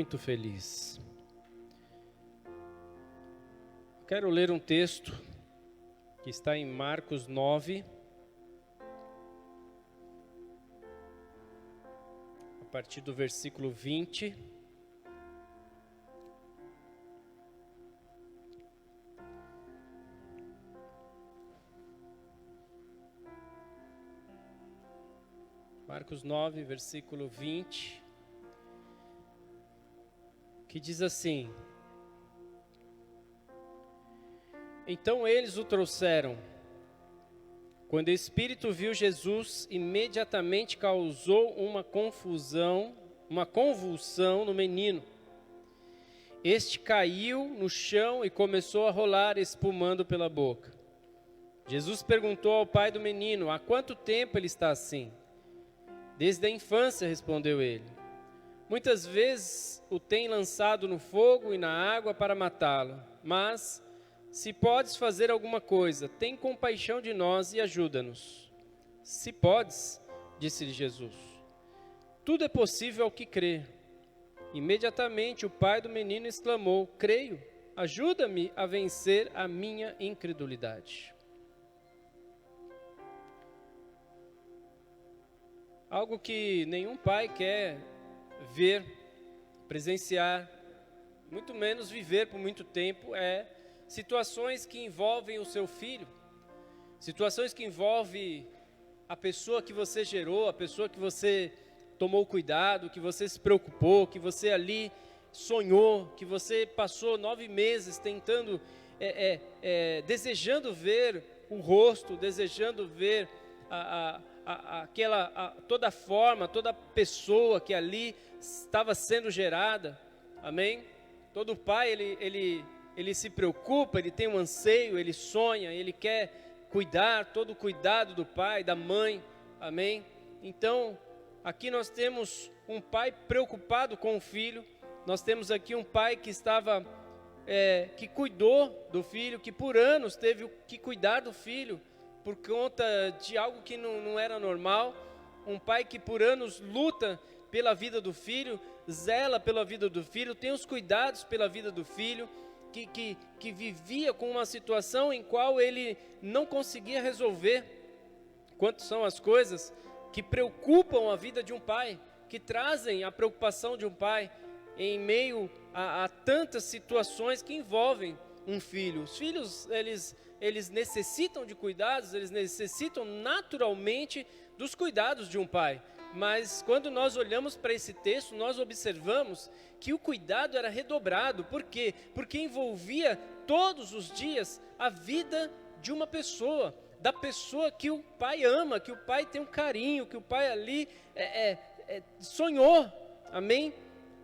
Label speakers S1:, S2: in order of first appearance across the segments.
S1: muito feliz. Quero ler um texto que está em Marcos 9, a partir do versículo 20. Marcos 9, versículo 20, que diz assim: Então eles o trouxeram. Quando o Espírito viu Jesus, imediatamente causou uma convulsão no menino. Este caiu no chão e começou a rolar, espumando pela boca. Jesus perguntou ao pai do menino: há quanto tempo ele está assim? Desde a infância, respondeu ele. Muitas vezes o tem lançado no fogo e na água para matá-lo. Mas, se podes fazer alguma coisa, tem compaixão de nós e ajuda-nos. Se podes, disse-lhe Jesus. Tudo é possível ao que crê. Imediatamente o pai do menino exclamou: creio, ajuda-me a vencer a minha incredulidade. Algo que nenhum pai quer ver, presenciar, muito menos viver por muito tempo, é situações que envolvem o seu filho, situações que envolvem a pessoa que você gerou, a pessoa que você tomou cuidado, que você se preocupou, que você ali sonhou, que você passou 9 meses tentando, desejando ver o rosto, desejando ver toda a forma, toda a pessoa que ali estava sendo gerada, amém? Todo pai, ele se preocupa, ele tem um anseio, ele sonha, ele quer cuidar, todo o cuidado do pai, da mãe, amém? Então, aqui nós temos um pai preocupado com o filho, nós temos aqui um pai que que cuidou do filho, que por anos teve que cuidar do filho, por conta de algo que não era normal, um pai que por anos luta pela vida do filho, zela pela vida do filho, tem os cuidados pela vida do filho, que vivia com uma situação em qual ele não conseguia resolver. Quantas são as coisas que preocupam a vida de um pai, que trazem a preocupação de um pai em meio a tantas situações que envolvem um filho. Os filhos, eles necessitam de cuidados, eles necessitam naturalmente dos cuidados de um pai. Mas quando nós olhamos para esse texto, nós observamos que o cuidado era redobrado. Por quê? Porque envolvia todos os dias a vida de uma pessoa, da pessoa que o pai ama, que o pai tem um carinho, que o pai ali sonhou, amém?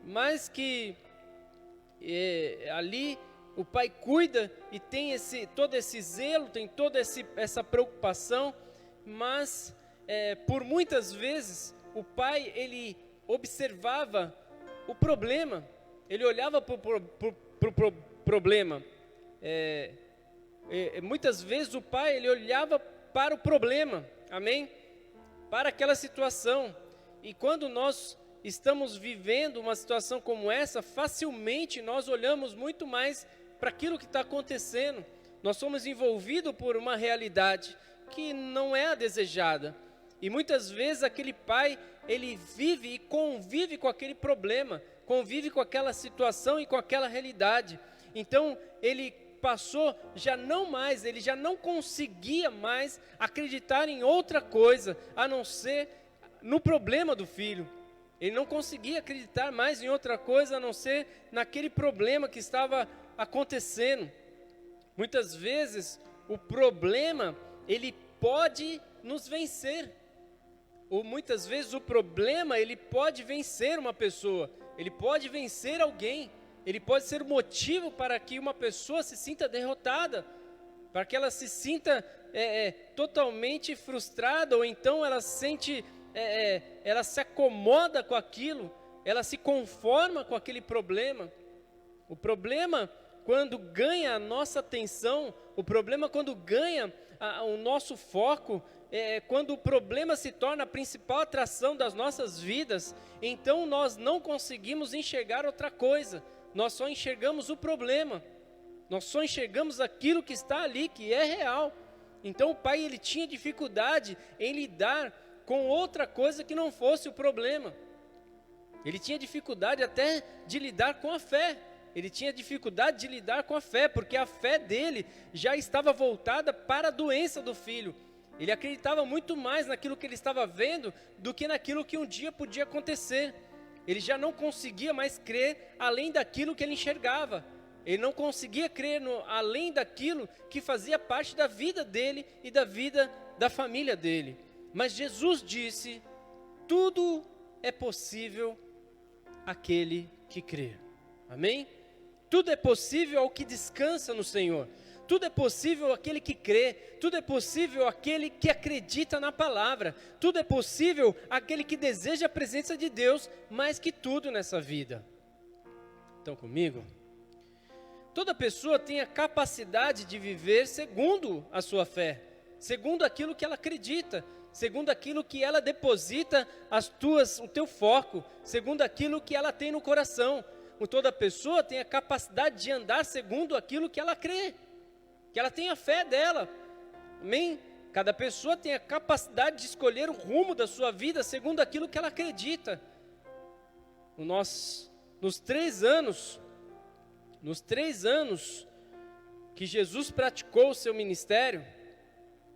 S1: Mas que ali o pai cuida e tem todo esse zelo, tem toda essa preocupação, mas por muitas vezes o pai, ele observava o problema, ele olhava para o problema. Muitas vezes o pai, ele olhava para o problema, amém? Para aquela situação. E quando nós estamos vivendo uma situação como essa, facilmente nós olhamos muito mais para aquilo que está acontecendo. Nós somos envolvidos por uma realidade que não é a desejada. E muitas vezes aquele pai, ele vive e convive com aquele problema, convive com aquela situação e com aquela realidade. Então ele passou, ele já não conseguia mais acreditar em outra coisa, a não ser no problema do filho. Ele não conseguia acreditar mais em outra coisa, a não ser naquele problema que estava acontecendo. Muitas vezes o problema, ele pode nos vencer. Ou muitas vezes o problema, ele pode vencer uma pessoa, ele pode vencer alguém, ele pode ser o motivo para que uma pessoa se sinta derrotada, para que ela se sinta totalmente frustrada, ou então ela ela se acomoda com aquilo, ela se conforma com aquele problema. O problema, quando ganha a nossa atenção, o problema quando ganha o nosso foco, quando o problema se torna a principal atração das nossas vidas, então nós não conseguimos enxergar outra coisa, nós só enxergamos o problema, nós só enxergamos aquilo que está ali, que é real. Então o pai, ele tinha dificuldade em lidar com outra coisa que não fosse o problema. Ele tinha dificuldade até de lidar com a fé. Ele tinha dificuldade de lidar com a fé, porque a fé dele já estava voltada para a doença do filho. Ele acreditava muito mais naquilo que ele estava vendo do que naquilo que um dia podia acontecer. Ele já não conseguia mais crer além daquilo que ele enxergava. Ele não conseguia crer além daquilo que fazia parte da vida dele e da vida da família dele. Mas Jesus disse: tudo é possível àquele que crê. Amém? Tudo é possível ao que descansa no Senhor. Tudo é possível àquele que crê. Tudo é possível àquele que acredita na palavra. Tudo é possível àquele que deseja a presença de Deus mais que tudo nessa vida. Estão comigo? Toda pessoa tem a capacidade de viver segundo a sua fé, segundo aquilo que ela acredita, segundo aquilo que ela deposita o teu foco, segundo aquilo que ela tem no coração. Toda pessoa tem a capacidade de andar segundo aquilo que ela crê, que ela tem a fé dela. Amém? Cada pessoa tem a capacidade de escolher o rumo da sua vida segundo aquilo que ela acredita. Nos 3 anos que Jesus praticou o seu ministério,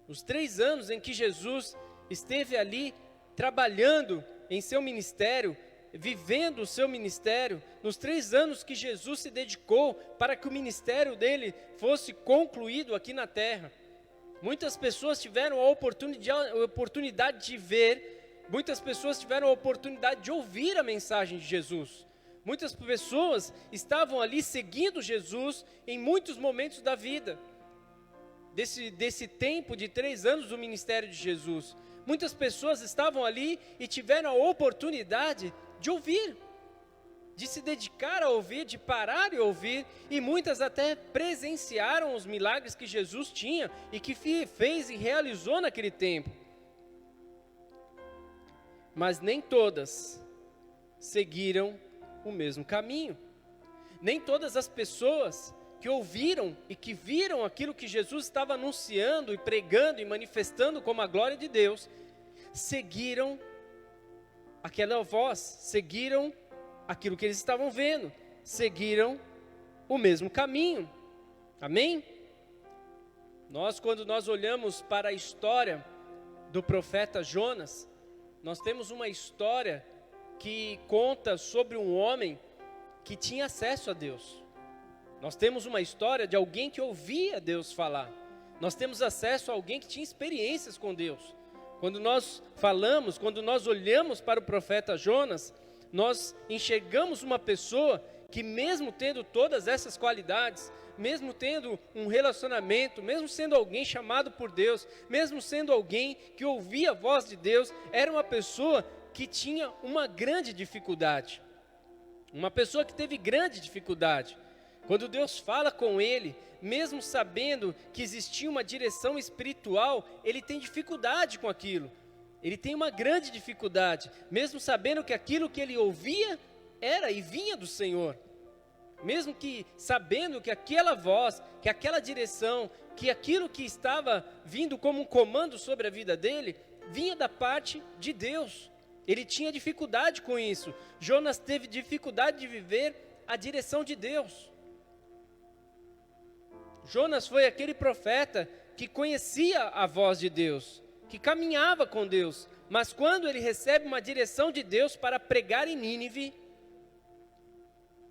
S1: os 3 anos em que Jesus esteve ali trabalhando em seu ministério, vivendo o seu ministério, nos 3 anos que Jesus se dedicou para que o ministério dele fosse concluído aqui na terra, muitas pessoas tiveram a oportunidade de ver, muitas pessoas tiveram a oportunidade de ouvir a mensagem de Jesus. Muitas pessoas estavam ali seguindo Jesus em muitos momentos da vida, desse tempo de 3 anos do ministério de Jesus. Muitas pessoas estavam ali e tiveram a oportunidade de ouvir, de se dedicar a ouvir, de parar e ouvir, e muitas até presenciaram os milagres que Jesus tinha e que fez e realizou naquele tempo. Mas nem todas seguiram o mesmo caminho. Nem todas as pessoas que ouviram e que viram aquilo que Jesus estava anunciando e pregando e manifestando como a glória de Deus, seguiram aquela voz, seguiram aquilo que eles estavam vendo, seguiram o mesmo caminho. Amém? Quando nós olhamos para a história do profeta Jonas, nós temos uma história que conta sobre um homem que tinha acesso a Deus. Nós temos uma história de alguém que ouvia Deus falar. Nós temos acesso a alguém que tinha experiências com Deus. Quando nós olhamos para o profeta Jonas, nós enxergamos uma pessoa que, mesmo tendo todas essas qualidades, mesmo tendo um relacionamento, mesmo sendo alguém chamado por Deus, mesmo sendo alguém que ouvia a voz de Deus, era uma pessoa que tinha uma grande dificuldade. Uma pessoa que teve grande dificuldade. Quando Deus fala com ele, mesmo sabendo que existia uma direção espiritual, ele tem dificuldade com aquilo. Ele tem uma grande dificuldade, mesmo sabendo que aquilo que ele ouvia era e vinha do Senhor. Mesmo que sabendo que aquela voz, que aquela direção, que aquilo que estava vindo como um comando sobre a vida dele, vinha da parte de Deus. Ele tinha dificuldade com isso. Jonas teve dificuldade de viver a direção de Deus. Jonas foi aquele profeta que conhecia a voz de Deus, que caminhava com Deus, mas quando ele recebe uma direção de Deus para pregar em Nínive,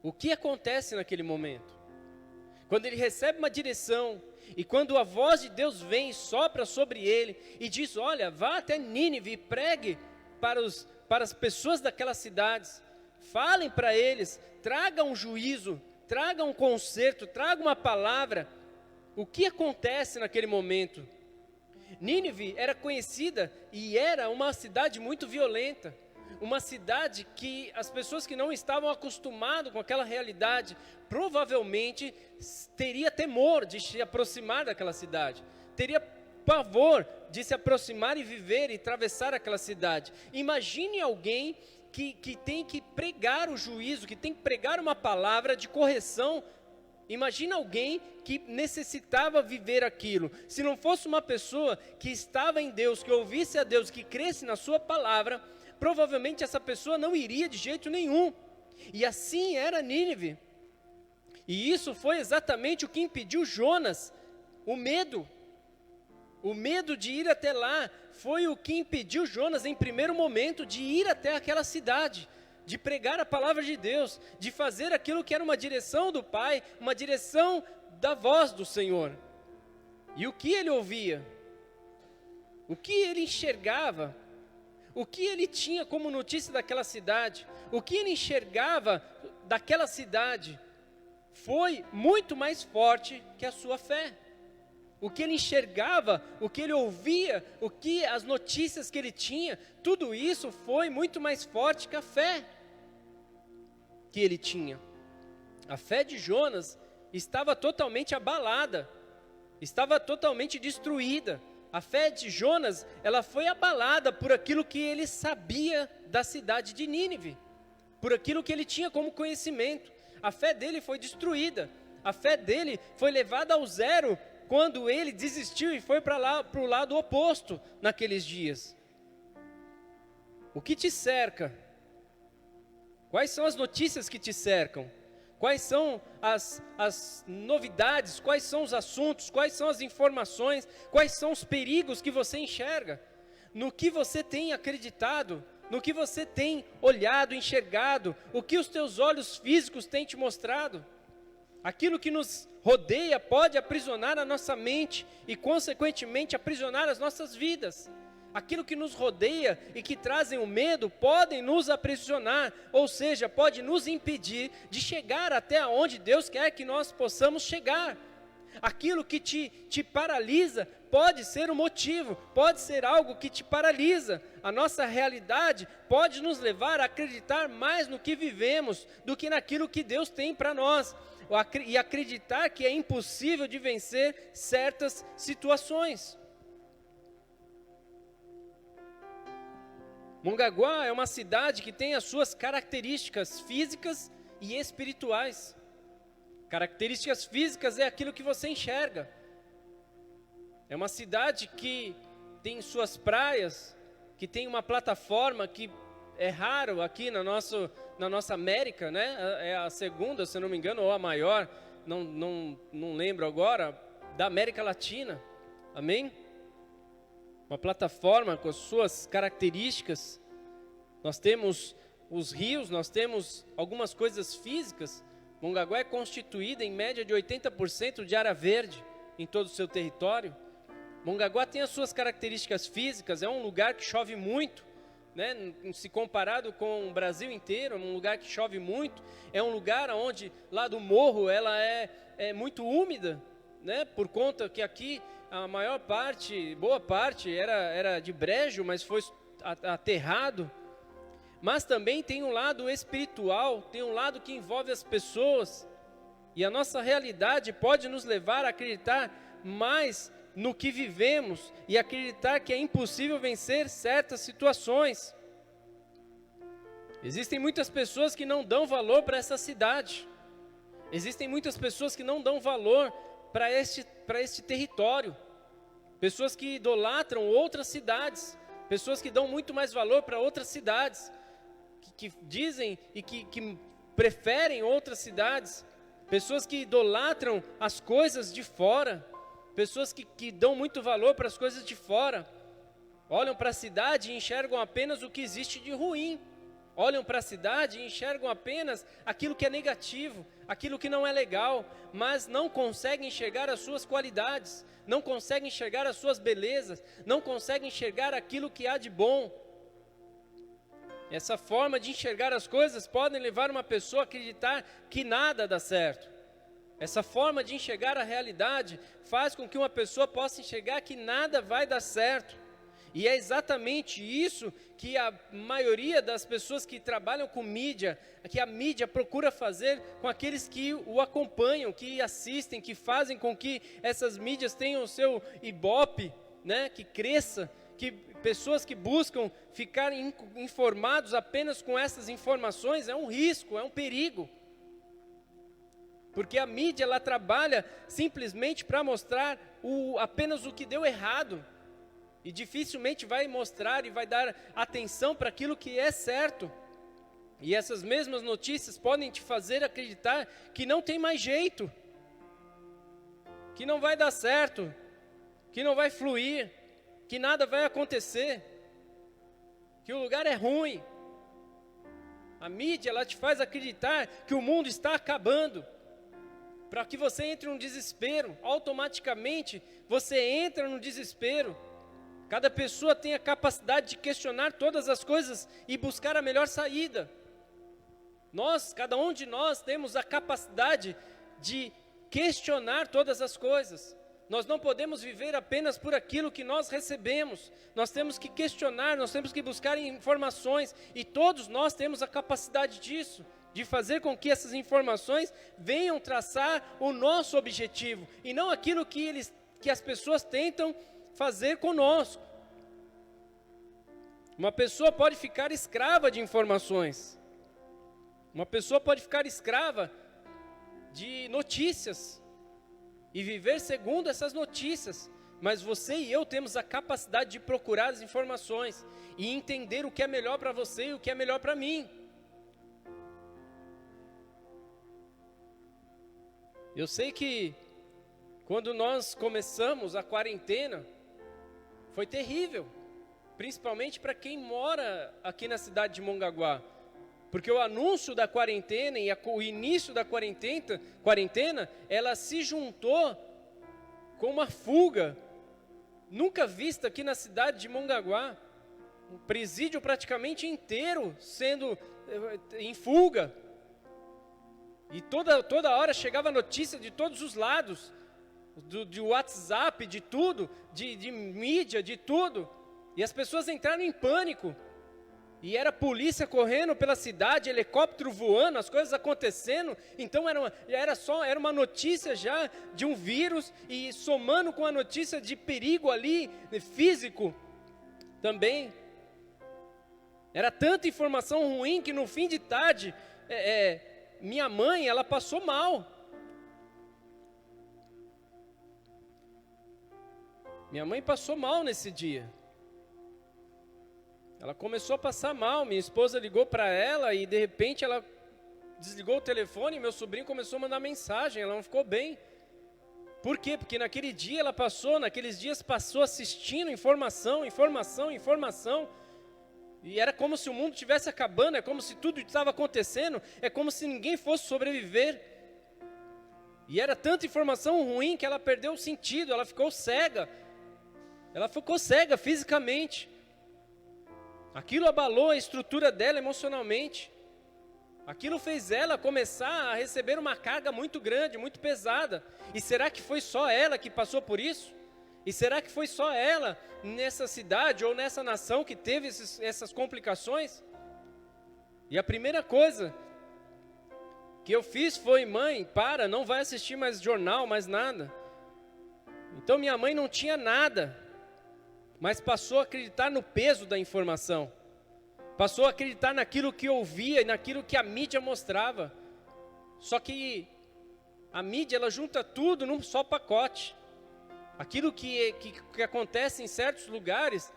S1: o que acontece naquele momento? Quando ele recebe uma direção, e quando a voz de Deus vem e sopra sobre ele, e diz: olha, vá até Nínive e pregue para as pessoas daquelas cidades, falem para eles, traga um juízo, traga um conserto, traga uma palavra. O que acontece naquele momento? Nínive era conhecida e era uma cidade muito violenta, uma cidade que as pessoas que não estavam acostumadas com aquela realidade, provavelmente teria temor de se aproximar daquela cidade, teria pavor de se aproximar e viver e atravessar aquela cidade. Imagine alguém que tem que pregar o juízo, que tem que pregar uma palavra de correção. Imagina alguém que necessitava viver aquilo. Se não fosse uma pessoa que estava em Deus, que ouvisse a Deus, que cresce na sua palavra, provavelmente essa pessoa não iria de jeito nenhum. E assim era Nínive. E isso foi exatamente o que impediu Jonas, o medo. O medo de ir até lá foi o que impediu Jonas, em primeiro momento, de ir até aquela cidade, de pregar a palavra de Deus, de fazer aquilo que era uma direção do Pai, uma direção da voz do Senhor. E o que ele ouvia? O que ele enxergava? O que ele tinha como notícia daquela cidade? O que ele enxergava daquela cidade foi muito mais forte que a sua fé. O que ele enxergava, o que ele ouvia, as notícias que ele tinha, tudo isso foi muito mais forte que a fé que ele tinha. A fé de Jonas estava totalmente abalada, estava totalmente destruída. A fé de Jonas, ela foi abalada por aquilo que ele sabia da cidade de Nínive, por aquilo que ele tinha como conhecimento. A fé dele foi destruída, a fé dele foi levada ao zero quando ele desistiu e foi para o lado oposto naqueles dias. O que te cerca? Quais são as notícias que te cercam? Quais são as novidades? Quais são os assuntos? Quais são as informações? Quais são os perigos que você enxerga? No que você tem acreditado? No que você tem olhado, enxergado? O que os teus olhos físicos têm te mostrado? Aquilo que nos rodeia pode aprisionar a nossa mente e, consequentemente, aprisionar as nossas vidas. Aquilo que nos rodeia e que trazem o medo podem nos aprisionar, ou seja, pode nos impedir de chegar até onde Deus quer que nós possamos chegar. Aquilo que te paralisa pode ser um motivo, pode ser algo que te paralisa. A nossa realidade pode nos levar a acreditar mais no que vivemos do que naquilo que Deus tem para nós, e acreditar que é impossível de vencer certas situações. Mongaguá é uma cidade que tem as suas características físicas e espirituais. Características físicas é aquilo que você enxerga. É uma cidade que tem suas praias, que tem uma plataforma que é raro aqui na nossa América, né? É a segunda, se não me engano, ou a maior, não lembro agora, da América Latina. Amém? Uma plataforma com as suas características. Nós temos os rios, nós temos algumas coisas físicas. Mongaguá é constituída em média de 80% de área verde em todo o seu território. Mongaguá tem as suas características físicas, é um lugar que chove muito, né? Se comparado com o Brasil inteiro, é um lugar que chove muito, é um lugar onde lá do morro ela é muito úmida, né? Por conta que aqui a maior parte, boa parte era de brejo, mas foi aterrado. Mas também tem um lado espiritual, tem um lado que envolve as pessoas. E a nossa realidade pode nos levar a acreditar mais no que vivemos e acreditar que é impossível vencer certas situações. Existem muitas pessoas que não dão valor para essa cidade. Existem muitas pessoas que não dão valor para este território. Pessoas que idolatram outras cidades. Pessoas que dão muito mais valor para outras cidades. Que dizem e que preferem outras cidades. Pessoas que idolatram as coisas de fora. Pessoas que dão muito valor para as coisas de fora. Olham para a cidade e enxergam apenas o que existe de ruim. Olham para a cidade e enxergam apenas aquilo que é negativo, aquilo que não é legal, mas não conseguem enxergar as suas qualidades, não conseguem enxergar as suas belezas, não conseguem enxergar aquilo que há de bom. Essa forma de enxergar as coisas pode levar uma pessoa a acreditar que nada dá certo. Essa forma de enxergar a realidade faz com que uma pessoa possa enxergar que nada vai dar certo. E é exatamente isso que a maioria das pessoas que trabalham com mídia, que a mídia procura fazer com aqueles que o acompanham, que assistem, que fazem com que essas mídias tenham o seu ibope, né, que cresça, que pessoas que buscam ficar informados apenas com essas informações, é um risco, é um perigo. Porque a mídia, ela trabalha simplesmente para mostrar apenas o que deu errado. E dificilmente vai mostrar e vai dar atenção para aquilo que é certo. E essas mesmas notícias podem te fazer acreditar que não tem mais jeito, que não vai dar certo, que não vai fluir, que nada vai acontecer, que o lugar é ruim. A mídia, ela te faz acreditar que o mundo está acabando, para que você entre num desespero. Automaticamente você entra no desespero. Cada pessoa tem a capacidade de questionar todas as coisas e buscar a melhor saída. Cada um de nós temos a capacidade de questionar todas as coisas. Nós não podemos viver apenas por aquilo que nós recebemos. Nós temos que questionar, nós temos que buscar informações. E todos nós temos a capacidade disso, de fazer com que essas informações venham traçar o nosso objetivo. E não aquilo que as pessoas tentam fazer conosco. Uma pessoa pode ficar escrava de informações. Uma pessoa pode ficar escrava de notícias e viver segundo essas notícias. Mas você e eu temos a capacidade de procurar as informações e entender o que é melhor para você e o que é melhor para mim. Eu sei que quando nós começamos a quarentena, foi terrível, principalmente para quem mora aqui na cidade de Mongaguá, porque o anúncio da quarentena e o início da quarentena, ela se juntou com uma fuga nunca vista aqui na cidade de Mongaguá, um presídio praticamente inteiro sendo em fuga, e toda hora chegava notícia de todos os lados, de WhatsApp, de tudo, de mídia, de tudo. E as pessoas entraram em pânico. E era polícia correndo pela cidade, helicóptero voando, as coisas acontecendo. Então era uma notícia já de um vírus, e somando com a notícia de perigo ali, físico, também. Era tanta informação ruim que no fim de tarde, minha mãe, ela passou mal. Minha mãe passou mal nesse dia. Ela começou a passar mal. Minha esposa ligou para ela e de repente ela desligou o telefone e meu sobrinho começou a mandar mensagem. Ela não ficou bem. Por quê? Porque naqueles dias passou assistindo informação. E era como se o mundo estivesse acabando, é como se tudo estava acontecendo, é como se ninguém fosse sobreviver. E era tanta informação ruim que ela perdeu o sentido, ela ficou cega. Ela ficou cega fisicamente. Aquilo abalou a estrutura dela emocionalmente. Aquilo fez ela começar a receber uma carga muito grande, muito pesada. E será que foi só ela que passou por isso? E será que foi só ela nessa cidade ou nessa nação que teve essas complicações? E a primeira coisa que eu fiz foi: mãe, não vai assistir mais jornal, mais nada. Então minha mãe não tinha nada, mas passou a acreditar no peso da informação. Passou a acreditar naquilo que ouvia e naquilo que a mídia mostrava. Só que a mídia, ela junta tudo num só pacote. Aquilo que acontece em certos lugares,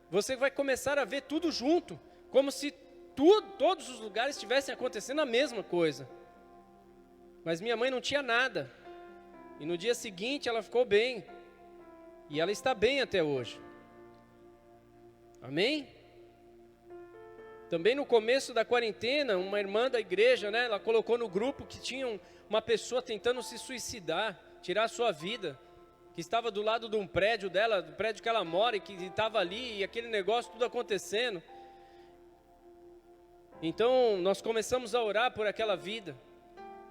S1: você vai começar a ver tudo junto, como se todos os lugares estivessem acontecendo a mesma coisa. Mas minha mãe não tinha nada. E no dia seguinte ela ficou bem. E ela está bem até hoje. Amém? Também no começo da quarentena, uma irmã da igreja, ela colocou no grupo que tinha uma pessoa tentando se suicidar, tirar a sua vida, que estava do lado de um prédio dela, do prédio que ela mora, e que estava ali, e aquele negócio tudo acontecendo. Então nós começamos a orar por aquela vida,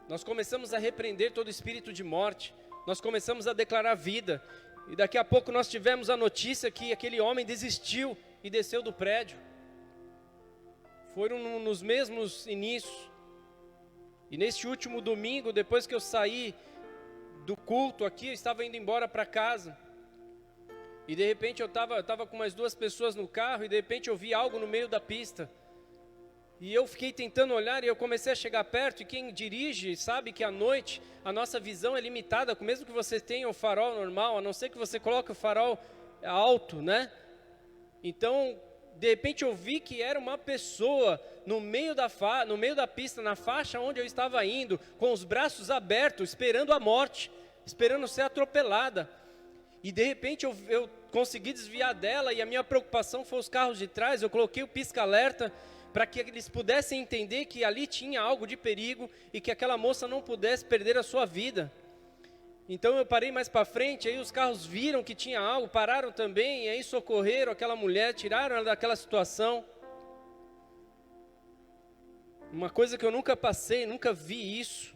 S1: nós começamos a repreender todo espírito de morte, nós começamos a declarar vida, e daqui a pouco nós tivemos a notícia que aquele homem desistiu e desceu do prédio. Foram nos mesmos inícios. E neste último domingo, depois que eu saí do culto aqui, eu estava indo embora para casa. E de repente eu tava com mais 2 pessoas no carro e de repente eu vi algo no meio da pista. E eu fiquei tentando olhar e eu comecei a chegar perto, e quem dirige sabe que à noite a nossa visão é limitada, mesmo que você tenha o farol normal, a não ser que você coloque o farol alto, né? Então, de repente eu vi que era uma pessoa no meio da pista, na faixa onde eu estava indo, com os braços abertos, esperando a morte, esperando ser atropelada. E de repente eu consegui desviar dela, e a minha preocupação foi os carros de trás. Eu coloquei o pisca-alerta para que eles pudessem entender que ali tinha algo de perigo e que aquela moça não pudesse perder a sua vida. Então eu parei mais para frente, aí os carros viram que tinha algo, pararam também, e aí socorreram aquela mulher, tiraram ela daquela situação. Uma coisa que eu nunca passei, nunca vi isso.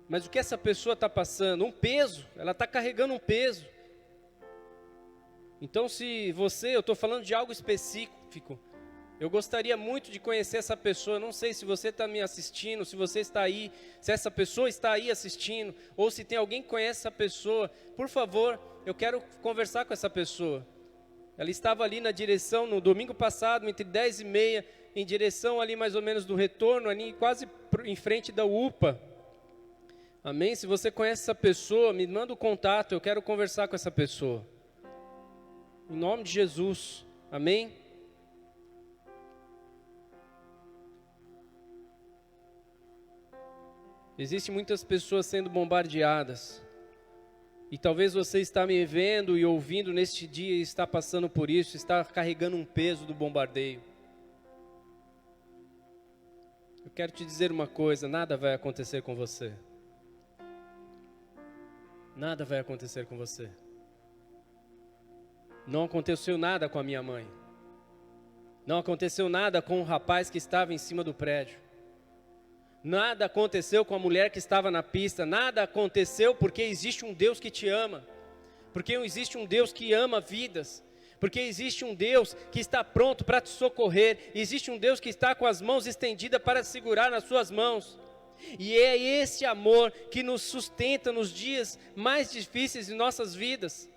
S1: Mas o que essa pessoa está passando? Um peso, ela está carregando um peso. Então eu estou falando de algo específico. Eu gostaria muito de conhecer essa pessoa. Não sei se você está me assistindo, se você está aí, se essa pessoa está aí assistindo, ou se tem alguém que conhece essa pessoa. Por favor, eu quero conversar com essa pessoa. Ela estava ali na direção, no domingo passado, entre 10h30, em direção ali mais ou menos do retorno, ali quase em frente da UPA. Amém? Se você conhece essa pessoa, me manda o contato, eu quero conversar com essa pessoa. Em nome de Jesus. Amém? Existem muitas pessoas sendo bombardeadas. E talvez você está me vendo e ouvindo neste dia e está passando por isso, está carregando um peso do bombardeio. Eu quero te dizer uma coisa, nada vai acontecer com você. Nada vai acontecer com você. Não aconteceu nada com a minha mãe. Não aconteceu nada com o rapaz que estava em cima do prédio. Nada aconteceu com a mulher que estava na pista. Nada aconteceu porque existe um Deus que te ama. Porque existe um Deus que ama vidas. Porque existe um Deus que está pronto para te socorrer. Existe um Deus que está com as mãos estendidas para segurar nas suas mãos. E é esse amor que nos sustenta nos dias mais difíceis de nossas vidas.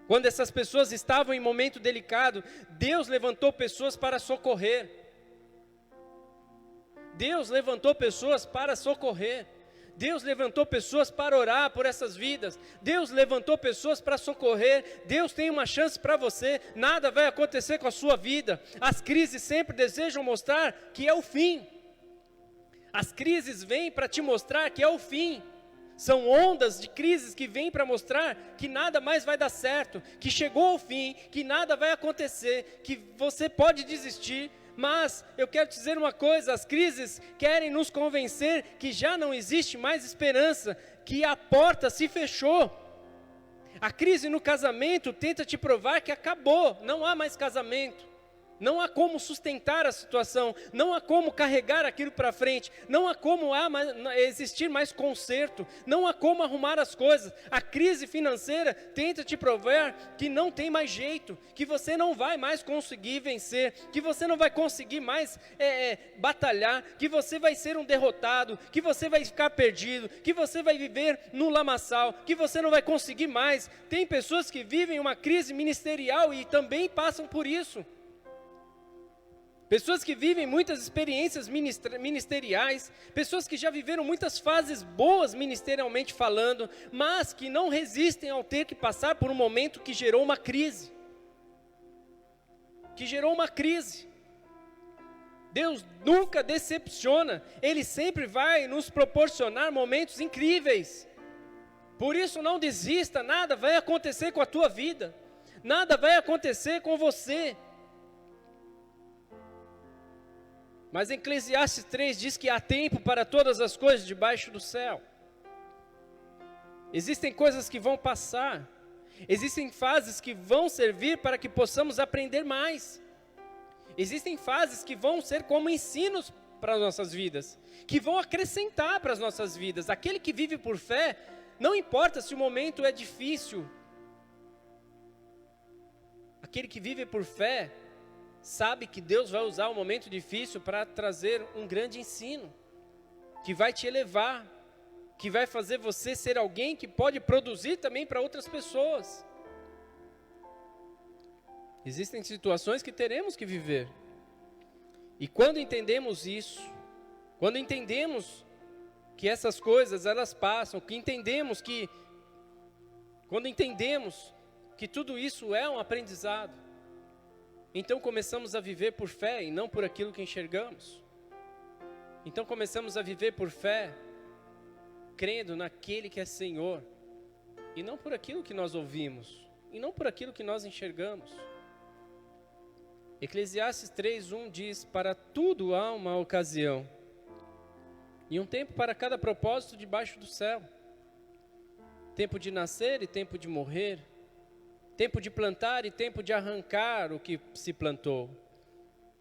S1: Quando essas pessoas estavam em momento delicado, Deus levantou pessoas para socorrer. Deus levantou pessoas para socorrer. Deus levantou pessoas para orar por essas vidas. Deus levantou pessoas para socorrer. Deus tem uma chance para você. Nada vai acontecer com a sua vida. As crises sempre desejam mostrar que é o fim. As crises vêm para te mostrar que é o fim. São ondas de crises que vêm para mostrar que nada mais vai dar certo, que chegou ao fim, que nada vai acontecer, que você pode desistir. Mas eu quero te dizer uma coisa, as crises querem nos convencer que já não existe mais esperança, que a porta se fechou. A crise no casamento tenta te provar que acabou, não há mais casamento. Não há como sustentar a situação, não há como carregar aquilo para frente, não há como existir mais conserto, não há como arrumar as coisas. A crise financeira tenta te provar que não tem mais jeito, que você não vai mais conseguir vencer, que você não vai conseguir mais batalhar, que você vai ser um derrotado, que você vai ficar perdido, que você vai viver no lamaçal, que você não vai conseguir mais. Tem pessoas que vivem uma crise ministerial e também passam por isso. Pessoas que vivem muitas experiências ministeriais, pessoas que já viveram muitas fases boas ministerialmente falando, mas que não resistem ao ter que passar por um momento que gerou uma crise. Deus nunca decepciona, Ele sempre vai nos proporcionar momentos incríveis. Por isso não desista, nada vai acontecer com a tua vida, nada vai acontecer com você. Mas Eclesiastes 3 diz que há tempo para todas as coisas debaixo do céu. Existem coisas que vão passar. Existem fases que vão servir para que possamos aprender mais. Existem fases que vão ser como ensinos para as nossas vidas, que vão acrescentar para as nossas vidas. Aquele que vive por fé, não importa se o momento é difícil. Aquele que vive por fé sabe que Deus vai usar um momento difícil para trazer um grande ensino, que vai te elevar, que vai fazer você ser alguém que pode produzir também para outras pessoas. Existem situações que teremos que viver. E quando entendemos isso, quando entendemos que essas coisas elas passam, quando entendemos que tudo isso é um aprendizado, então começamos a viver por fé e não por aquilo que enxergamos. Então começamos a viver por fé, crendo naquele que é Senhor, e não por aquilo que nós ouvimos, e não por aquilo que nós enxergamos. Eclesiastes 3:1 diz: para tudo há uma ocasião, e um tempo para cada propósito debaixo do céu. Tempo de nascer e tempo de morrer, tempo de plantar e tempo de arrancar o que se plantou,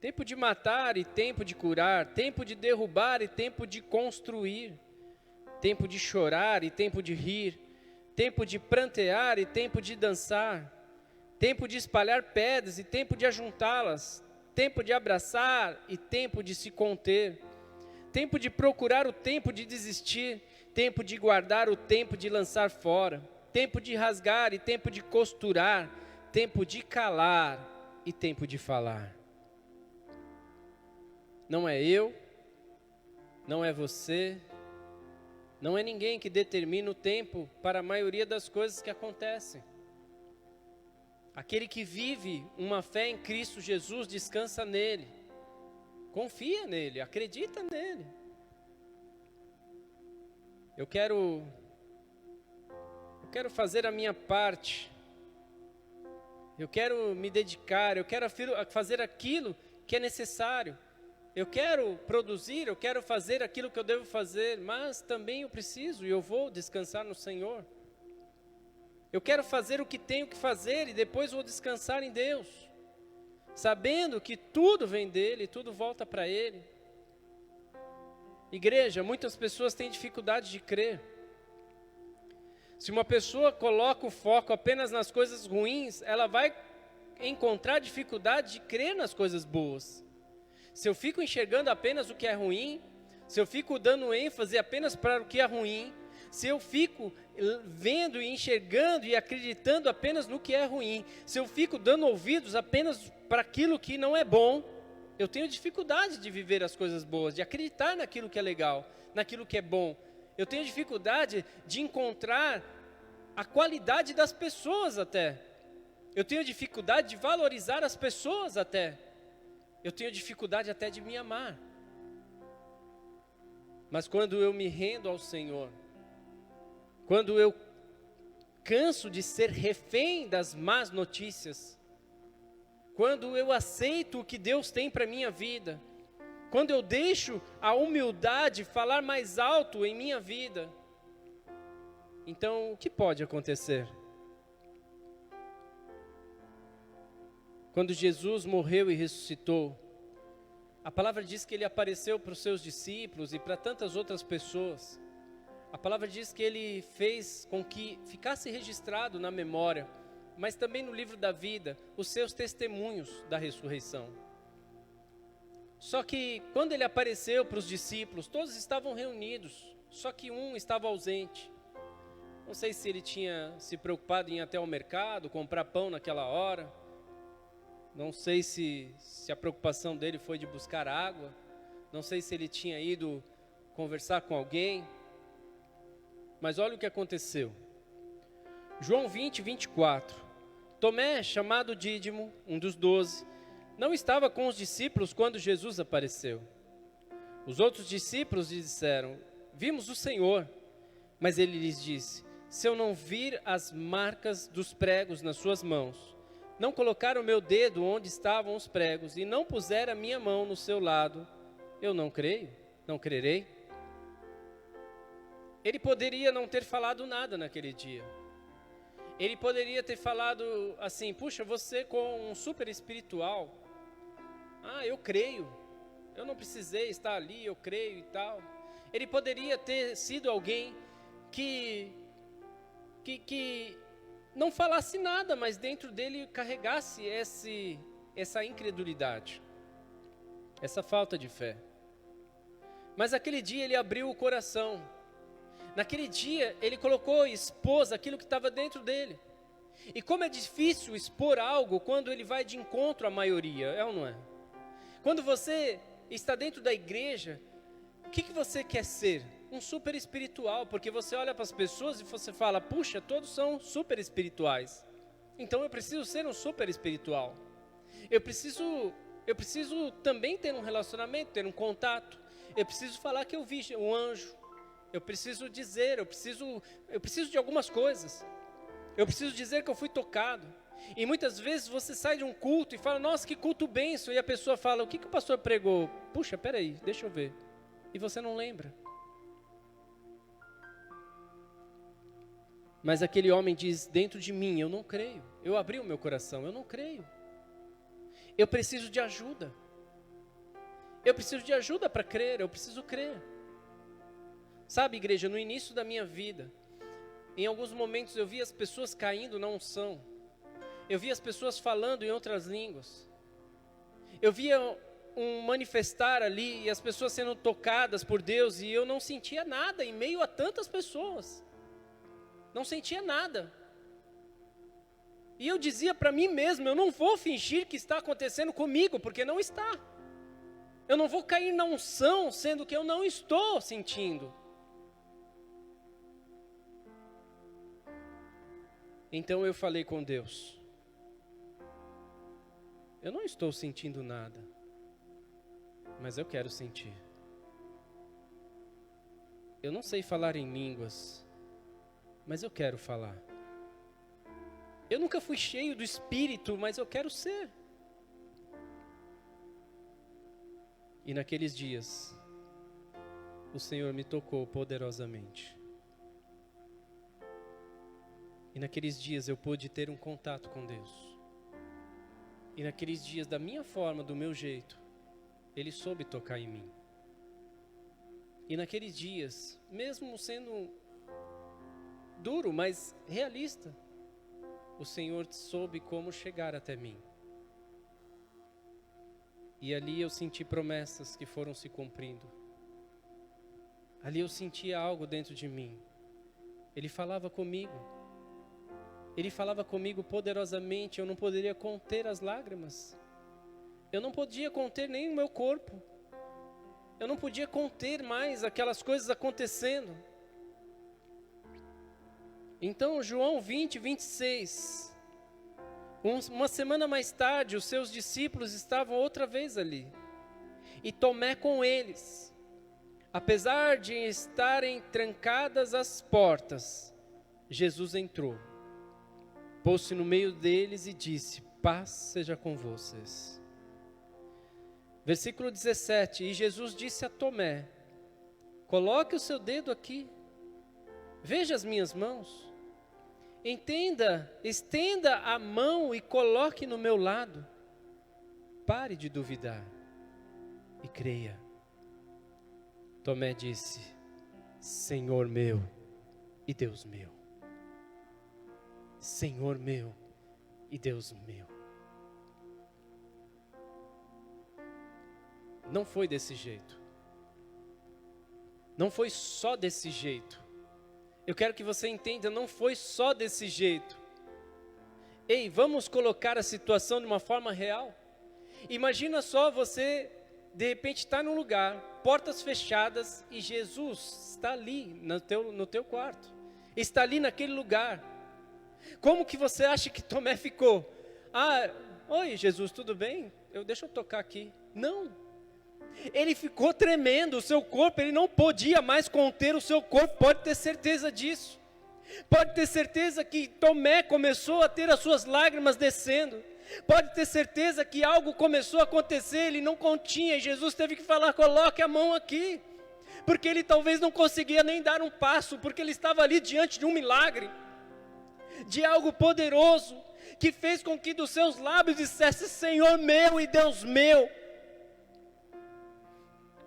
S1: tempo de matar e tempo de curar, tempo de derrubar e tempo de construir, tempo de chorar e tempo de rir, tempo de prantear e tempo de dançar, tempo de espalhar pedras e tempo de ajuntá-las, tempo de abraçar e tempo de se conter, tempo de procurar o tempo de desistir, tempo de guardar o tempo de lançar fora, tempo de rasgar e tempo de costurar, tempo de calar e tempo de falar. Não é eu, não é você, não é ninguém que determina o tempo para a maioria das coisas que acontecem. Aquele que vive uma fé em Cristo Jesus descansa nele, confia nele, acredita nele. Eu quero fazer a minha parte, eu quero me dedicar, eu quero fazer aquilo que é necessário, eu quero produzir, eu quero fazer aquilo que eu devo fazer, mas também eu preciso e eu vou descansar no Senhor. Eu quero fazer o que tenho que fazer e depois vou descansar em Deus, sabendo que tudo vem dEle, tudo volta para Ele. Igreja, muitas pessoas têm dificuldade de crer. Se uma pessoa coloca o foco apenas nas coisas ruins, ela vai encontrar dificuldade de crer nas coisas boas. Se eu fico enxergando apenas o que é ruim, se eu fico dando ênfase apenas para o que é ruim, se eu fico vendo e enxergando e acreditando apenas no que é ruim, se eu fico dando ouvidos apenas para aquilo que não é bom, eu tenho dificuldade de viver as coisas boas, de acreditar naquilo que é legal, naquilo que é bom. Eu tenho dificuldade de encontrar a qualidade das pessoas até. Eu tenho dificuldade de valorizar as pessoas até. Eu tenho dificuldade até de me amar. Mas quando eu me rendo ao Senhor, quando eu canso de ser refém das más notícias, quando eu aceito o que Deus tem para a minha vida, quando eu deixo a humildade falar mais alto em minha vida, então o que pode acontecer? Quando Jesus morreu e ressuscitou, a palavra diz que Ele apareceu para os seus discípulos e para tantas outras pessoas. A palavra diz que Ele fez com que ficasse registrado na memória, mas também no livro da vida, os seus testemunhos da ressurreição. Só que quando Ele apareceu para os discípulos, todos estavam reunidos, só que um estava ausente. Não sei se ele tinha se preocupado em ir até o mercado, comprar pão naquela hora. Não sei se a preocupação dele foi de buscar água. Não sei se ele tinha ido conversar com alguém. Mas olha o que aconteceu. João 20:24. Tomé, chamado Dídimo, um dos 12, não estava com os discípulos quando Jesus apareceu. Os outros discípulos lhe disseram: vimos o Senhor. Mas ele lhes disse: se eu não vir as marcas dos pregos nas suas mãos, não colocar o meu dedo onde estavam os pregos e não puser a minha mão no seu lado, eu não creio, não crerei. Ele poderia não ter falado nada naquele dia. Ele poderia ter falado assim: puxa, você com um super espiritual, eu creio, eu não precisei estar ali, eu creio e tal. Ele poderia ter sido alguém que não falasse nada, mas dentro dele carregasse essa incredulidade, essa falta de fé. Mas aquele dia ele abriu o coração. Naquele dia ele colocou e expôs aquilo que estava dentro dele. E como é difícil expor algo quando ele vai de encontro à maioria, é ou não é? Quando você está dentro da igreja, o que você quer ser? Um super espiritual, porque você olha para as pessoas e você fala, puxa, todos são super espirituais. Então eu preciso ser um super espiritual. Eu preciso também ter um relacionamento, ter um contato. Eu preciso falar que eu vi um anjo. Eu preciso dizer, eu preciso de algumas coisas. Eu preciso dizer que eu fui tocado. E muitas vezes você sai de um culto e fala, nossa, que culto bênção. E a pessoa fala, o que o pastor pregou? Puxa, peraí, deixa eu ver. E você não lembra. Mas aquele homem diz, dentro de mim, eu não creio. Eu abri o meu coração, eu não creio. Eu preciso de ajuda. Eu preciso de ajuda para crer, eu preciso crer. Sabe, igreja, no início da minha vida, em alguns momentos eu via as pessoas caindo na unção. Eu via as pessoas falando em outras línguas. Eu via um manifestar ali e as pessoas sendo tocadas por Deus e eu não sentia nada em meio a tantas pessoas. Não sentia nada. E eu dizia para mim mesmo, eu não vou fingir que está acontecendo comigo, porque não está. Eu não vou cair na unção, sendo que eu não estou sentindo. Então eu falei com Deus, eu não estou sentindo nada, mas eu quero sentir. Eu não sei falar em línguas, mas eu quero falar. Eu nunca fui cheio do Espírito, mas eu quero ser. E naqueles dias, o Senhor me tocou poderosamente. E naqueles dias eu pude ter um contato com Deus. E naqueles dias, da minha forma, do meu jeito, Ele soube tocar em mim. E naqueles dias, mesmo sendo duro, mas realista, o Senhor soube como chegar até mim. E ali eu senti promessas que foram se cumprindo. Ali eu sentia algo dentro de mim. Ele falava comigo. Ele falava comigo poderosamente, eu não poderia conter as lágrimas. Eu não podia conter nem o meu corpo. Eu não podia conter mais aquelas coisas acontecendo. Então, João 20, 26. Uma semana mais tarde, os seus discípulos estavam outra vez ali. E Tomé com eles. Apesar de estarem trancadas as portas, Jesus entrou. Pôs-se no meio deles e disse, paz seja com vocês. Versículo 17, e Jesus disse a Tomé, coloque o seu dedo aqui, veja as minhas mãos, estenda a mão e coloque no meu lado, pare de duvidar e creia. Tomé disse, Senhor meu e Deus meu. Senhor meu e Deus meu. Não foi desse jeito. Não foi só desse jeito. Eu quero que você entenda, não foi só desse jeito. Ei, vamos colocar a situação de uma forma real. Imagina só você, de repente, está num lugar, portas fechadas, e Jesus está ali no teu quarto. Está ali naquele lugar. Como que você acha que Tomé ficou? Oi Jesus, tudo bem? Deixa eu tocar aqui. Não. Ele ficou tremendo, o seu corpo, ele não podia mais conter o seu corpo, pode ter certeza disso. Pode ter certeza que Tomé começou a ter as suas lágrimas descendo. Pode ter certeza que algo começou a acontecer, ele não continha, e Jesus teve que falar, coloque a mão aqui. Porque ele talvez não conseguia nem dar um passo, porque ele estava ali diante de um milagre. De algo poderoso, que fez com que dos seus lábios dissesse, Senhor meu e Deus meu.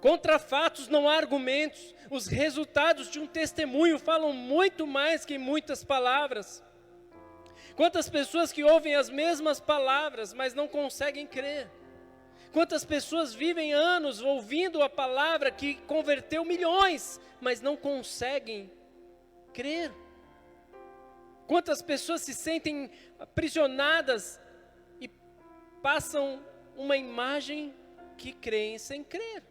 S1: Contra fatos não há argumentos, os resultados de um testemunho falam muito mais que muitas palavras. Quantas pessoas que ouvem as mesmas palavras, mas não conseguem crer. Quantas pessoas vivem anos ouvindo a palavra que converteu milhões, mas não conseguem crer. Quantas pessoas se sentem aprisionadas e passam uma imagem que creem sem crer?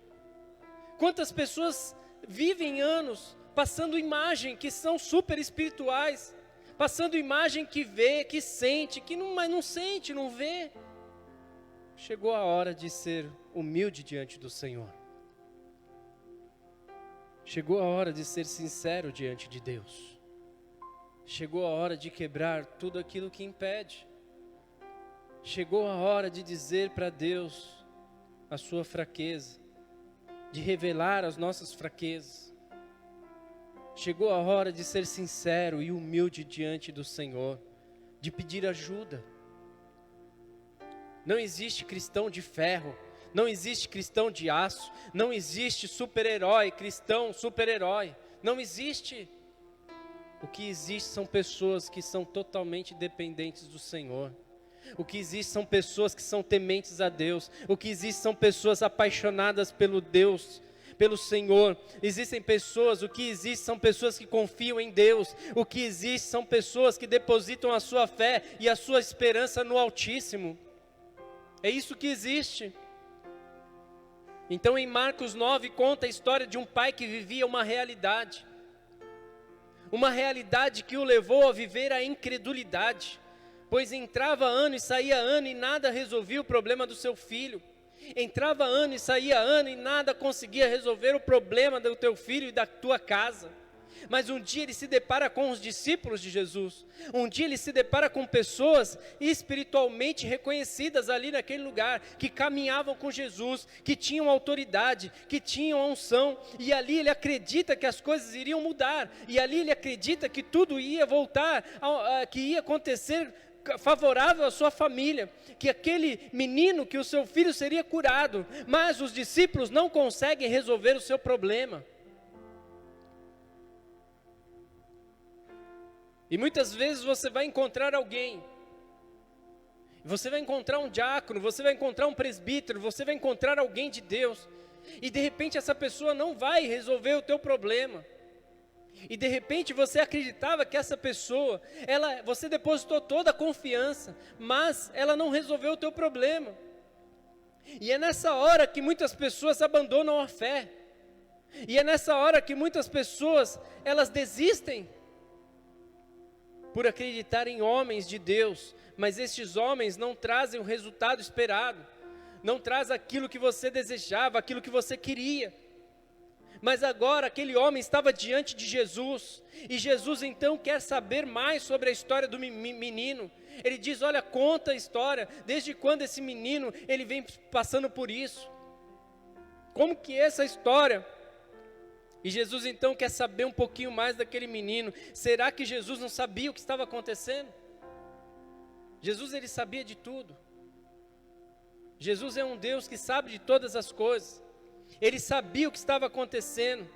S1: Quantas pessoas vivem anos passando imagem que são super espirituais, passando imagem que vê, que sente, mas não sente, não vê. Chegou a hora de ser humilde diante do Senhor. Chegou a hora de ser sincero diante de Deus. Chegou a hora de quebrar tudo aquilo que impede. Chegou a hora de dizer para Deus a sua fraqueza, de revelar as nossas fraquezas. Chegou a hora de ser sincero e humilde diante do Senhor, de pedir ajuda. Não existe cristão de ferro, não existe cristão de aço, não existe super-herói, cristão super-herói, não existe. O que existe são pessoas que são totalmente dependentes do Senhor. O que existe são pessoas que são tementes a Deus. O que existe são pessoas apaixonadas pelo Deus, pelo Senhor. Existem pessoas, o que existe são pessoas que confiam em Deus. O que existe são pessoas que depositam a sua fé e a sua esperança no Altíssimo. É isso que existe. Então em Marcos 9 conta a história de um pai que vivia uma realidade que o levou a viver a incredulidade, pois entrava ano e saía ano e nada resolvia o problema do seu filho. Entrava ano e saía ano e nada conseguia resolver o problema do teu filho e da tua casa. Mas um dia ele se depara com os discípulos de Jesus. Um dia ele se depara com pessoas espiritualmente reconhecidas ali naquele lugar, que caminhavam com Jesus, que tinham autoridade, que tinham unção. E ali ele acredita que as coisas iriam mudar. E ali ele acredita que tudo ia voltar, que ia acontecer favorável à sua família, que aquele menino, que o seu filho seria curado. Mas os discípulos não conseguem resolver o seu problema. E muitas vezes você vai encontrar alguém, você vai encontrar um diácono, você vai encontrar um presbítero, você vai encontrar alguém de Deus, e de repente essa pessoa não vai resolver o teu problema. E de repente você acreditava que essa pessoa, você depositou toda a confiança, mas ela não resolveu o teu problema. E é nessa hora que muitas pessoas abandonam a fé. E é nessa hora que muitas pessoas, elas desistem por acreditar em homens de Deus, mas estes homens não trazem o resultado esperado, não traz aquilo que você desejava, aquilo que você queria. Mas agora aquele homem estava diante de Jesus, e Jesus então quer saber mais sobre a história do menino. Ele diz: olha, conta a história, desde quando esse menino, ele vem passando por isso, como que é essa história? E Jesus então quer saber um pouquinho mais daquele menino. Será que Jesus não sabia o que estava acontecendo? Jesus, ele sabia de tudo. Jesus é um Deus que sabe de todas as coisas. Ele sabia o que estava acontecendo.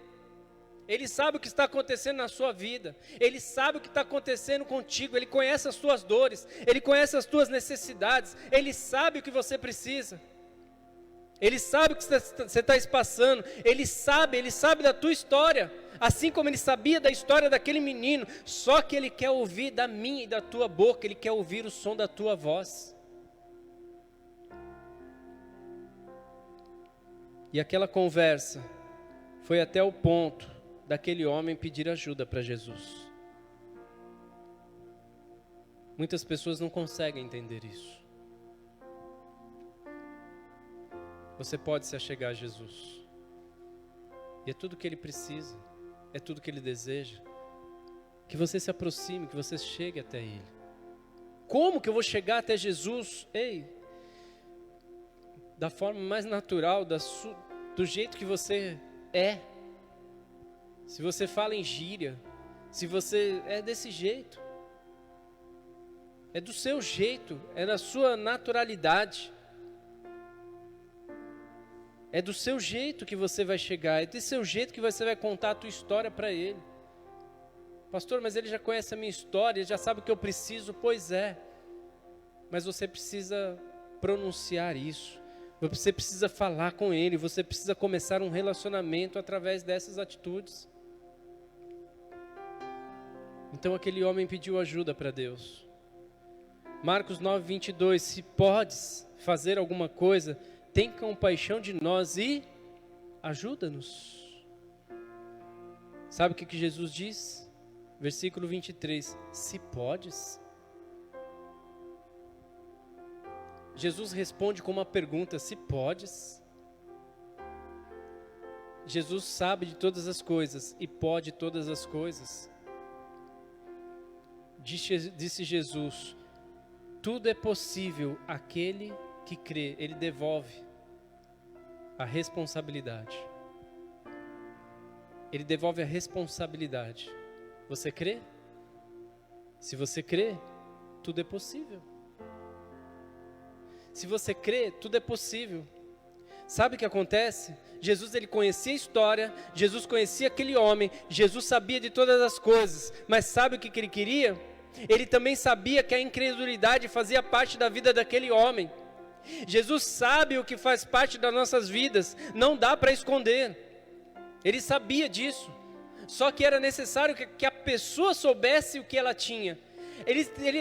S1: Ele sabe o que está acontecendo na sua vida. Ele sabe o que está acontecendo contigo. Ele conhece as tuas dores. Ele conhece as tuas necessidades. Ele sabe o que você precisa. Ele sabe o que você está passando. Ele sabe da tua história. Assim como ele sabia da história daquele menino. Só que ele quer ouvir da minha e da tua boca. Ele quer ouvir o som da tua voz. E aquela conversa foi até o ponto daquele homem pedir ajuda para Jesus. Muitas pessoas não conseguem entender isso. Você pode se achegar a Jesus. E é tudo que Ele precisa. É tudo que Ele deseja. Que você se aproxime, que você chegue até Ele. Como que eu vou chegar até Jesus? Ei, da forma mais natural, do jeito que você é. Se você fala em gíria, se você é desse jeito. É do seu jeito, é da sua naturalidade. É do seu jeito que você vai chegar, é do seu jeito que você vai contar a tua história para Ele. Pastor, mas Ele já conhece a minha história, Ele já sabe o que eu preciso. Pois é, mas você precisa pronunciar isso. Você precisa falar com Ele, você precisa começar um relacionamento através dessas atitudes. Então aquele homem pediu ajuda para Deus. Marcos 9:22, se podes fazer alguma coisa, tem compaixão de nós e ajuda-nos. Sabe o que Jesus diz? Versículo 23, se podes. Jesus responde com uma pergunta, se podes. Jesus sabe de todas as coisas e pode todas as coisas. Disse Jesus, tudo é possível àquele que crê. Ele devolve a responsabilidade. Ele devolve a responsabilidade. Você crê? Se você crê, tudo é possível. Se você crê, tudo é possível. Sabe o que acontece? Jesus, ele conhecia a história, Jesus conhecia aquele homem, Jesus sabia de todas as coisas, mas sabe o que ele queria? Ele também sabia que a incredulidade fazia parte da vida daquele homem. Jesus sabe o que faz parte das nossas vidas, não dá para esconder. Ele sabia disso, só que era necessário que a pessoa soubesse o que ela tinha.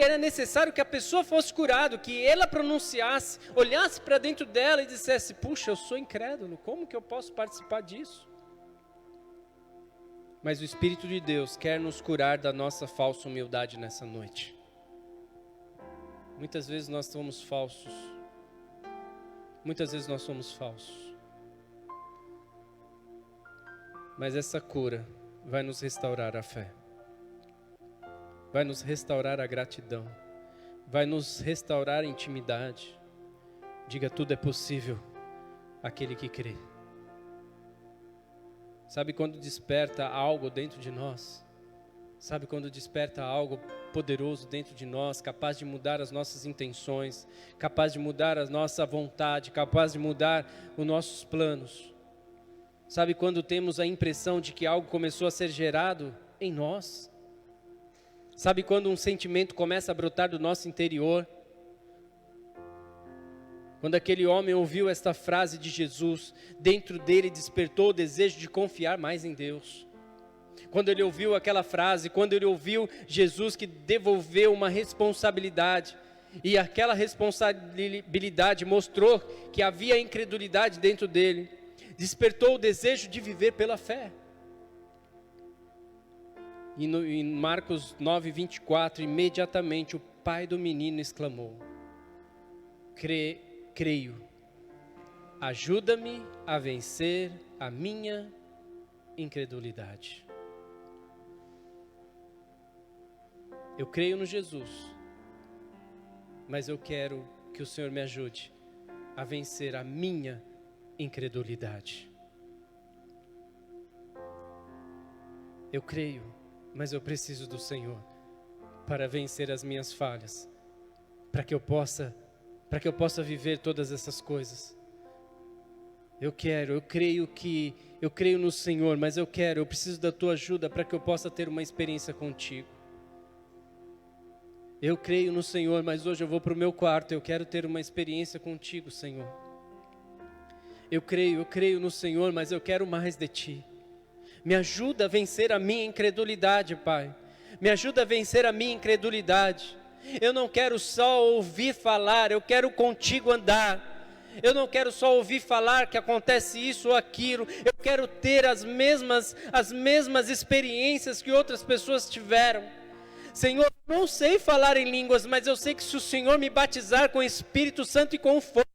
S1: Era necessário que a pessoa fosse curada, que ela pronunciasse, olhasse para dentro dela e dissesse, puxa, eu sou incrédulo, como que eu posso participar disso? Mas o Espírito de Deus quer nos curar da nossa falsa humildade nessa noite. Muitas vezes nós somos falsos. Muitas vezes nós somos falsos. Mas essa cura vai nos restaurar a fé. Vai nos restaurar a gratidão. Vai nos restaurar a intimidade. Diga, tudo é possível àquele que crê. Sabe quando desperta algo dentro de nós? Sabe quando desperta algo poderoso dentro de nós, capaz de mudar as nossas intenções, capaz de mudar a nossa vontade, capaz de mudar os nossos planos? Sabe quando temos a impressão de que algo começou a ser gerado em nós? Sabe quando um sentimento começa a brotar do nosso interior? Quando aquele homem ouviu esta frase de Jesus, dentro dele despertou o desejo de confiar mais em Deus. Quando ele ouviu aquela frase, quando ele ouviu Jesus que devolveu uma responsabilidade, e aquela responsabilidade mostrou que havia incredulidade dentro dele, despertou o desejo de viver pela fé. E em Marcos 9:24, imediatamente o pai do menino exclamou, creio, ajuda-me a vencer a minha incredulidade. Eu creio no Jesus, mas eu quero que o Senhor me ajude a vencer a minha incredulidade. Eu creio, mas eu preciso do Senhor para vencer as minhas falhas, para que eu possa viver todas essas coisas. Eu creio no Senhor, mas eu preciso da tua ajuda para que eu possa ter uma experiência contigo. Eu creio no Senhor, mas hoje eu vou para o meu quarto, eu quero ter uma experiência contigo, Senhor. Eu creio no Senhor, mas eu quero mais de ti. Me ajuda a vencer a minha incredulidade, Pai. Me ajuda a vencer a minha incredulidade. Eu não quero só ouvir falar, eu quero contigo andar. Eu não quero só ouvir falar que acontece isso ou aquilo. Eu quero ter as mesmas experiências que outras pessoas tiveram. Senhor, não sei falar em línguas, mas eu sei que se o Senhor me batizar com o Espírito Santo e com fogo,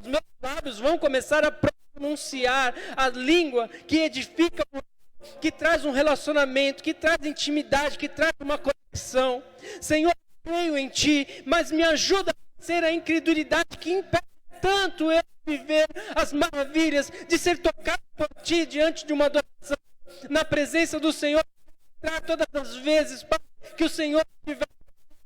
S1: os meus lábios vão começar a pronunciar a língua que edifica, que traz um relacionamento, que traz intimidade, que traz uma conexão. Senhor, eu creio em Ti, mas me ajuda a vencer a incredulidade que impede tanto eu viver as maravilhas de ser tocado por Ti diante de uma adoração, na presença do Senhor, todas as vezes, Pai, que o Senhor estiver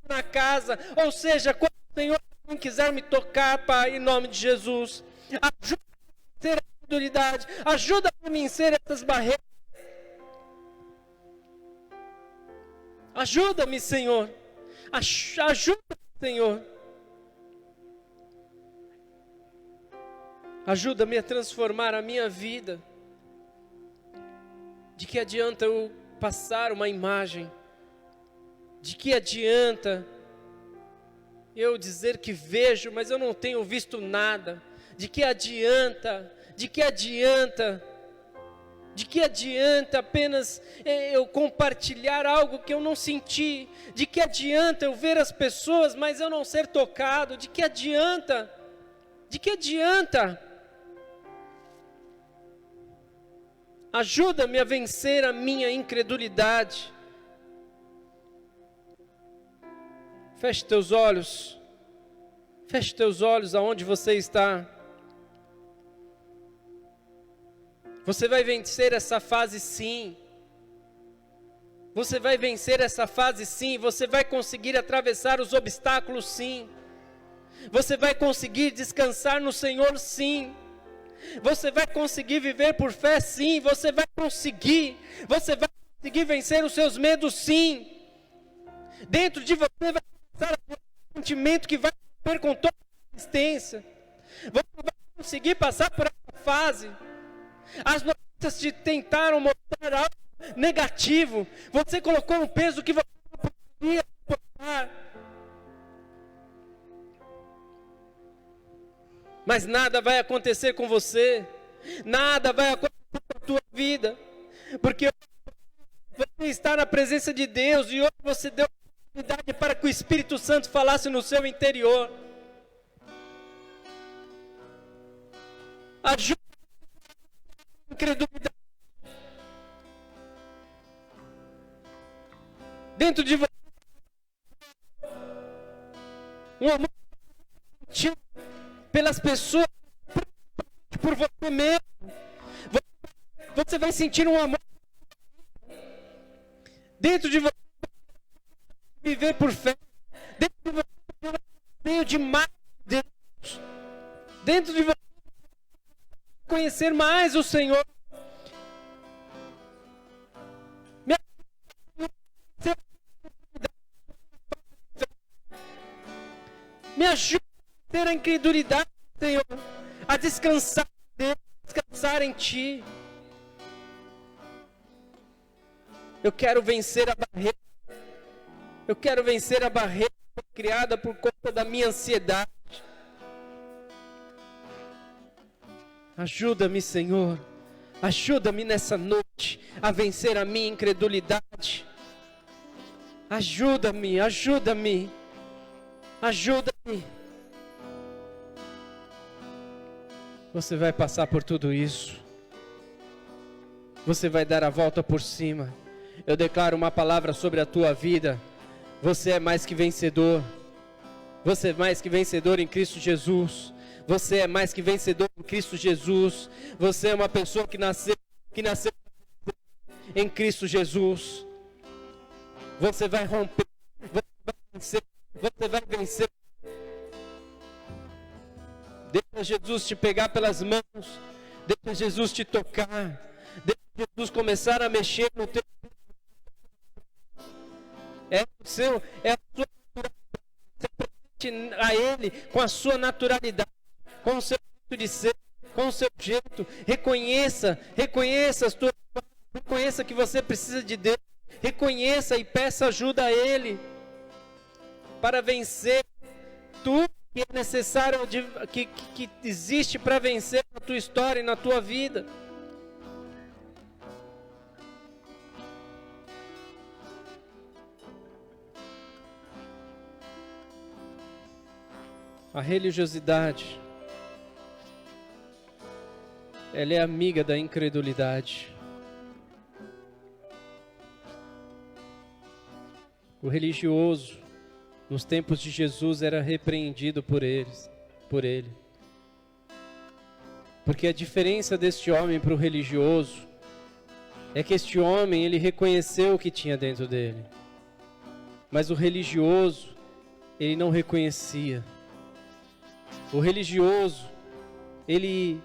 S1: na casa, ou seja, quando o Senhor não quiser me tocar, Pai, em nome de Jesus, ajuda a vencer a incredulidade, ajuda a vencer essas barreiras. Ajuda-me, Senhor. Ajuda-me, Senhor. Ajuda-me a transformar a minha vida. De que adianta eu passar uma imagem De que adianta eu dizer que vejo, mas eu não tenho visto nada? De que adianta? De que adianta? De que adianta apenas eu compartilhar algo que eu não senti? De que adianta eu ver as pessoas, mas eu não ser tocado? De que adianta? De que adianta? Ajuda-me a vencer a minha incredulidade. Feche teus olhos. Feche teus olhos aonde você está. Você vai vencer essa fase sim. Você vai vencer essa fase sim. Você vai conseguir atravessar os obstáculos sim. Você vai conseguir descansar no Senhor sim. Você vai conseguir viver por fé sim. Você vai conseguir vencer os seus medos sim. Dentro de você vai começar um sentimento que vai romper com toda a existência. Você vai conseguir passar por essa fase. As notícias te tentaram mostrar algo negativo. Você colocou um peso que você não podia suportar. Mas nada vai acontecer com você. Nada vai acontecer com a tua vida. Porque você está na presença de Deus e hoje você deu oportunidade para que o Espírito Santo falasse no seu interior. Ajuda a incredulidade. Dentro de você, um amor pelas pessoas, por você mesmo. Você vai sentir um amor dentro de você, viver por fé. Dentro de você, cheio de mais de Deus. Dentro de você, conhecer mais o Senhor. Me ajuda a ter a incredulidade, Senhor, a descansar em Deus, descansar em Ti. Eu quero vencer a barreira. Eu quero vencer a barreira criada por conta da minha ansiedade. Ajuda-me, Senhor. Ajuda-me nessa noite a vencer a minha incredulidade. Ajuda-me, ajuda-me. Ajuda-me. Você vai passar por tudo isso. Você vai dar a volta por cima. Eu declaro uma palavra sobre a tua vida. Você é mais que vencedor. Você é mais que vencedor em Cristo Jesus. Você é mais que vencedor em Cristo Jesus. Você é uma pessoa que nasceu em Cristo Jesus. Você vai romper. Você vai vencer. Você vai vencer. Deixa Jesus te pegar pelas mãos. Deixa Jesus te tocar. Deixa Jesus começar a mexer no teu. É a sua naturalidade. Se apresente a Ele com a sua naturalidade, com o seu jeito de ser, com o seu jeito. Reconheça as tuas coisas. Reconheça que você precisa de Deus. Reconheça e peça ajuda a Ele para vencer tudo que é necessário, que existe para vencer na tua história e na tua vida. A religiosidade, ela é amiga da incredulidade. O religioso, nos tempos de Jesus, era repreendido por ele. Porque a diferença deste homem para o religioso é que este homem, ele reconheceu o que tinha dentro dele. Mas o religioso, ele não reconhecia. O religioso, ele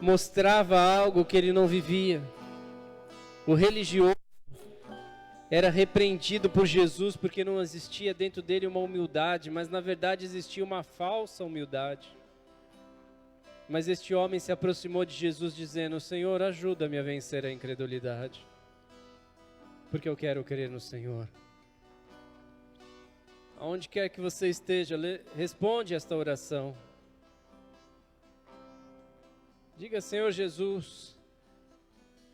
S1: mostrava algo que ele não vivia. O religioso era repreendido por Jesus porque não existia dentro dele uma humildade, mas na verdade existia uma falsa humildade. Mas este homem se aproximou de Jesus dizendo: Senhor, ajuda-me a vencer a incredulidade, porque eu quero crer no Senhor. Aonde quer que você esteja, responde esta oração. Diga, Senhor Jesus,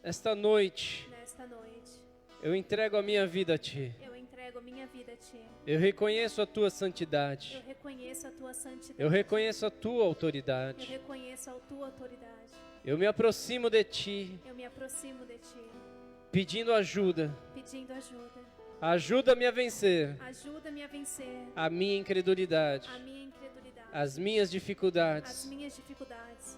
S1: esta noite,
S2: Nesta noite,
S1: eu entrego a minha vida a Ti.
S2: eu entrego a minha vida a Ti.
S1: Eu reconheço a Tua
S2: Eu
S1: santidade.
S2: reconheço a Tua santidade.
S1: Eu reconheço a Tua
S2: Eu
S1: autoridade.
S2: reconheço a Tua autoridade.
S1: Eu me aproximo de Ti,
S2: Eu me aproximo de Ti,
S1: pedindo ajuda.
S2: pedindo ajuda.
S1: Ajuda-me a vencer
S2: Ajuda-me a vencer
S1: a minha incredulidade,
S2: a minha incredulidade,
S1: as minhas
S2: as
S1: dificuldades.
S2: minhas dificuldades.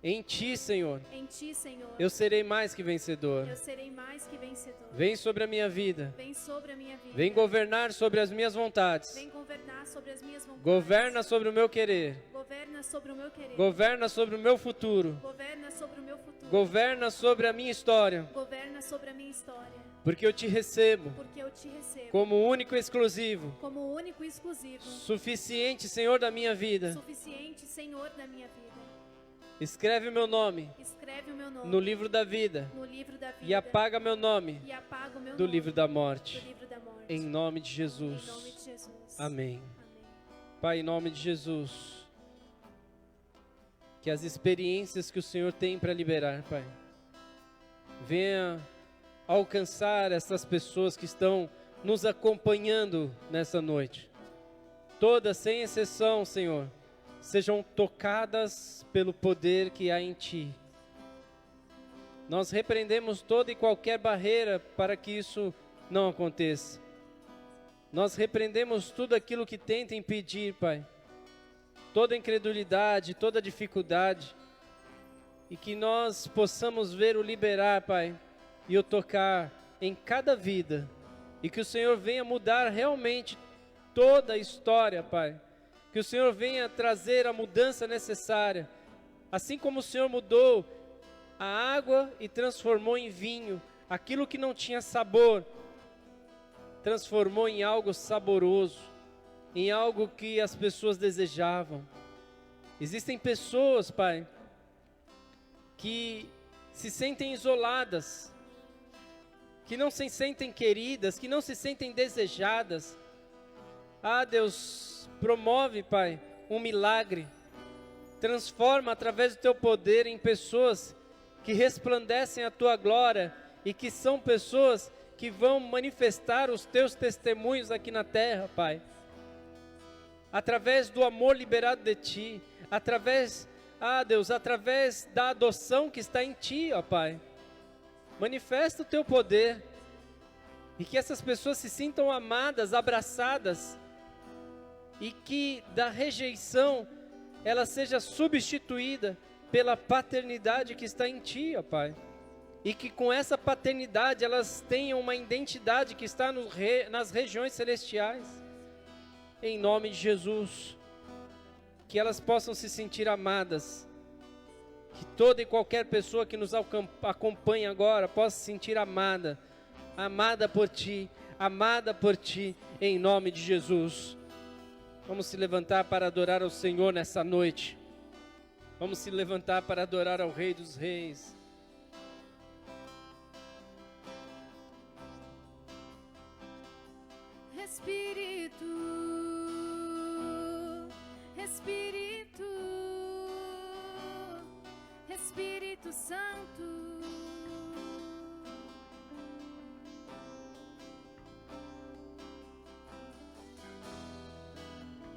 S1: Em Ti, Senhor,
S2: Em Ti, Senhor,
S1: eu serei mais que vencedor.
S2: eu serei mais que vencedor.
S1: Vem sobre a minha vida.
S2: Vem sobre a minha vida.
S1: Vem governar sobre as minhas vontades.
S2: Vem governar sobre as minhas vontades.
S1: Governa sobre o meu querer.
S2: Governa sobre o meu querer.
S1: Governa sobre o meu futuro.
S2: Governa sobre o meu futuro.
S1: Governa sobre a minha história.
S2: Governa sobre a minha história.
S1: Porque eu te recebo
S2: Porque eu te recebo
S1: como único e exclusivo,
S2: como o único e exclusivo,
S1: suficiente Senhor da minha vida.
S2: suficiente Senhor da minha vida.
S1: Escreve o meu nome
S2: Escreve o meu nome
S1: no livro da vida
S2: no livro da vida
S1: e apaga meu nome
S2: e apaga o meu
S1: do
S2: nome
S1: livro da
S2: do
S1: morte.
S2: livro da morte.
S1: Em nome de
S2: Em
S1: Jesus.
S2: nome de Jesus.
S1: Amém.
S2: Amém.
S1: Pai, em nome de Jesus, que as experiências que o Senhor tem para liberar, Pai, venha alcançar essas pessoas que estão nos acompanhando nessa noite. Todas, sem exceção, Senhor, sejam tocadas pelo poder que há em Ti. Nós repreendemos toda e qualquer barreira para que isso não aconteça. Nós repreendemos tudo aquilo que tenta impedir, Pai, toda incredulidade, toda dificuldade, e que nós possamos ver o liberar, Pai, e o tocar em cada vida, e que o Senhor venha mudar realmente toda a história, Pai, que o Senhor venha trazer a mudança necessária, assim como o Senhor mudou a água e transformou em vinho, aquilo que não tinha sabor, transformou em algo saboroso, em algo que as pessoas desejavam. Existem pessoas, Pai, que se sentem isoladas, que não se sentem queridas, que não se sentem desejadas. Ah, Deus, promove, Pai, um milagre. Transforma através do Teu poder em pessoas que resplandecem a Tua glória e que são pessoas que vão manifestar os Teus testemunhos aqui na terra, Pai. Através do amor liberado de Ti, através, Deus, através da adoção que está em Ti, ó Pai. Manifesta o Teu poder e que essas pessoas se sintam amadas, abraçadas, e que da rejeição ela seja substituída pela paternidade que está em Ti, ó Pai. E que com essa paternidade elas tenham uma identidade que está nas regiões celestiais. Em nome de Jesus, que elas possam se sentir amadas. Que toda e qualquer pessoa que nos acompanha agora possa se sentir amada. Amada por Ti, em nome de Jesus. Vamos se levantar para adorar ao Senhor nessa noite. Vamos se levantar para adorar ao Rei dos Reis.
S2: Espírito, Espírito, Espírito Santo.